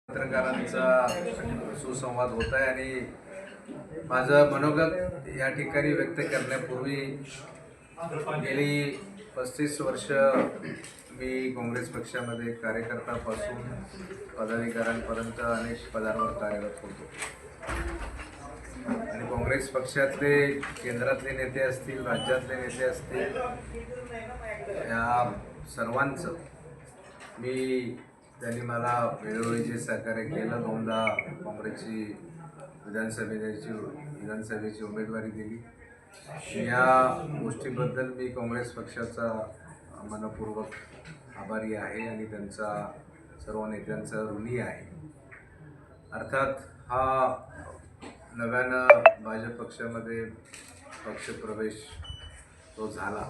पत्रकारांचा सुसंवाद होत आहे आणि माझं मनोगत या ठिकाणी व्यक्त करण्यापूर्वी गेली 35 वर्ष मी काँग्रेस पक्षामध्ये कार्यकर्त्यापासून पदाधिकाऱ्यांपर्यंत अनेक पदांवर कार्यरत होतो आणि काँग्रेस पक्षातले केंद्रातले नेते असतील, राज्यातले नेते असतील, या सर्वांचं त्यांनी मला वेळोवेळी जे सहकार्य केलं. दोनदा काँग्रेसची विधानसभेची उमेदवारी दिली. या गोष्टीबद्दल मी काँग्रेस पक्षाचा मनपूर्वक आभारी आहे आणि त्यांचा सर्व नेत्यांचा ऋणी आहे. अर्थात हा नव्यानं भाजप पक्षामध्ये पक्षप्रवेश जो झाला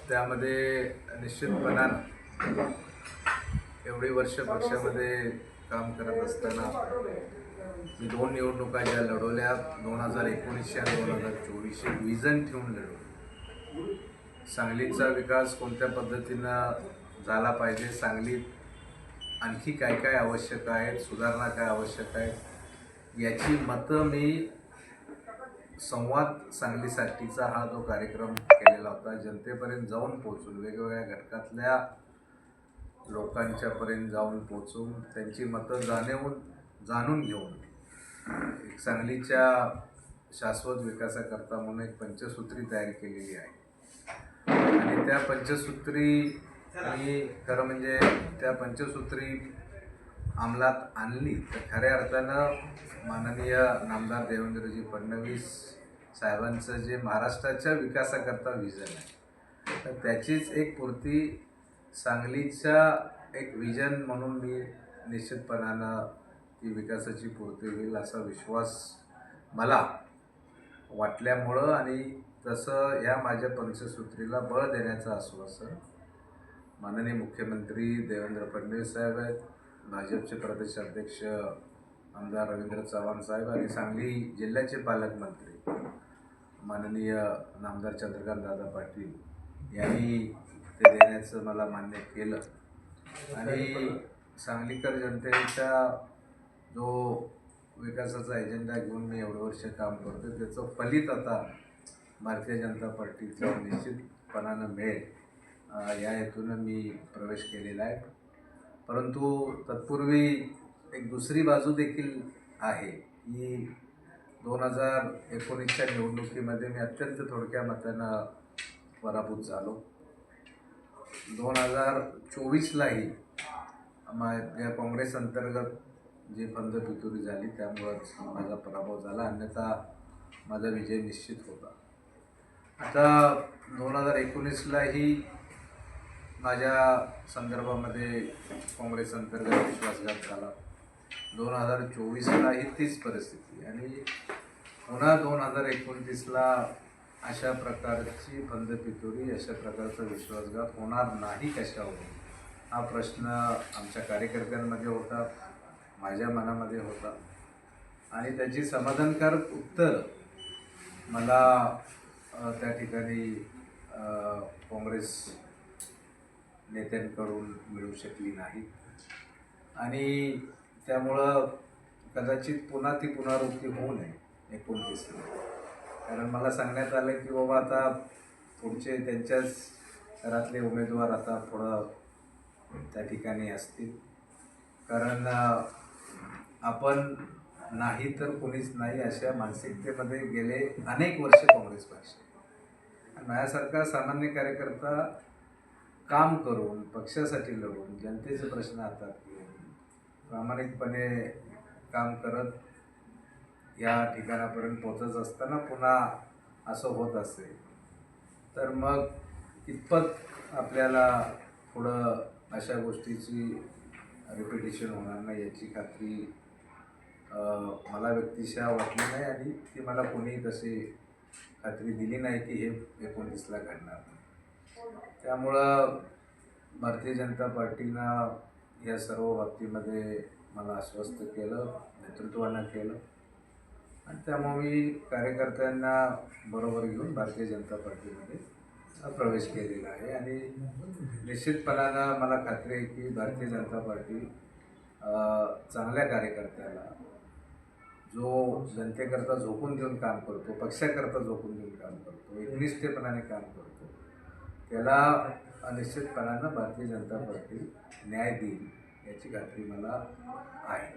त्यामध्ये निश्चितपणानं एवढी वर्ष पक्षामध्ये काम करत असताना मी 2 निवडणुका ज्या लढवल्या 2019 आणि 2024 विजन ठेवून लढवली. सांगलीचा विकास कोणत्या पद्धतीनं झाला पाहिजे, सांगलीत आणखी काय काय आवश्यक आहेत, सुधारणा काय आवश्यक आहे याची मतं मी संवाद सांगलीसाठीचा हा जो कार्यक्रम केलेला होता, जनतेपर्यंत जाऊन पोहोचून वेगवेगळ्या घटकातल्या लोकांच्यापर्यंत जाऊन पोहोचून त्यांची मतं जाणून घेऊन एक सांगलीच्या शाश्वत विकासाकरता म्हणून एक पंचसूत्री तयार केलेली आहे आणि त्या पंचसूत्री मी खरं म्हणजे त्या पंचसूत्री अंमलात आणली तर खऱ्या अर्थानं माननीय नामदार देवेंद्रजी फडणवीस साहेबांचं जे महाराष्ट्राच्या विकासाकरता विजन आहे तर त्याचीच एक पूर्ती सांगलीच्या एक विजन म्हणून मी निश्चितपणानं ती विकासाची पूर्ती होईल असा विश्वास मला वाटल्यामुळं आणि तसं या माझ्या पंचसूत्रीला बळ देण्याचं आश्वासन माननीय मुख्यमंत्री देवेंद्र फडणवीस साहेब आहेत, भाजपचे प्रदेश अध्यक्ष आमदार रवींद्र चव्हाण साहेब आणि सांगली जिल्ह्याचे पालकमंत्री माननीय नामदार चंद्रकांत दादा पाटील यांनी ते देण्याचं मला मान्य केलं आणि सांगलीकर जनतेचा जो विकासाचा एजेंडा घेऊन मी एवढं वर्ष काम करतो त्याचं फलित आता भारतीय जनता पार्टीचं निश्चितपणानं मिळेल या हेतूनं मी प्रवेश केलेला आहे. परंतु तत्पूर्वी एक दुसरी बाजू देखील आहे की 2019च्या निवडणुकीमध्ये मी अत्यंत थोडक्या मतानं पराभूत झालो. 2024लाही या काँग्रेस अंतर्गत जी फंदफितुरी झाली त्यामुळंच माझा पराभव झाला, अन्यथा माझा विजय निश्चित होता. आता 2019लाही माझ्या संदर्भामध्ये काँग्रेस अंतर्गत विश्वासघात झाला. 2024लाही तीच परिस्थिती आणि पुन्हा 2029ला अशा प्रकारची फंदफितुरी, अशा प्रकारचा विश्वासघात होणार नाही कशावर हा प्रश्न आमच्या कार्यकर्त्यांमध्ये होता, माझ्या मनामध्ये होता आणि त्याची समाधानकारक उत्तर मला त्या ठिकाणी काँग्रेस नेत्यांकडून मिळू शकली नाही आणि त्यामुळं कदाचित पुन्हा ती पुनरावृत्ती होऊ नये 29ला. कारण मला सांगण्यात आलं की बाबा आता पुढचे त्यांच्याच घरातले उमेदवार आता पुढं त्या ठिकाणी असतील, कारण आपण नाही तर कोणीच नाही अशा मानसिकतेमध्ये गेले अनेक वर्ष काँग्रेस पक्ष आणि माझ्यासारखा सामान्य कार्यकर्ता काम करून पक्षासाठी लढून जनतेचे प्रश्न हातात घेऊन प्रामाणिकपणे काम करत या ठिकाणापर्यंत पोहोचत असताना पुन्हा असं होत असेल तर मग कितपत आपल्याला पुढं अशा गोष्टीची रिपिटेशन होणार नाही याची खात्री मला व्यक्तिशः वाटली नाही आणि ती मला कोणीही तशी खात्री दिली नाही की हे 29ला घडणार. त्यामुळं भारतीय जनता पार्टीनं या सर्व बाबतीमध्ये मला आश्वस्त केलं, नेतृत्वानं केलं आणि त्यामुळे मी कार्यकर्त्यांना बरोबर घेऊन भारतीय जनता पार्टीमध्ये प्रवेश केलेला आहे आणि निश्चितपणानं मला खात्री आहे की भारतीय जनता पार्टी चांगल्या कार्यकर्त्याला जो जनतेकरता झोकून देऊन काम करतो, पक्षाकरता झोकून देऊन काम करतो, एकनिष्ठपणाने काम करतो, त्याला निश्चितपणानं भारतीय जनता पार्टी न्याय देईल याची खात्री मला आहे.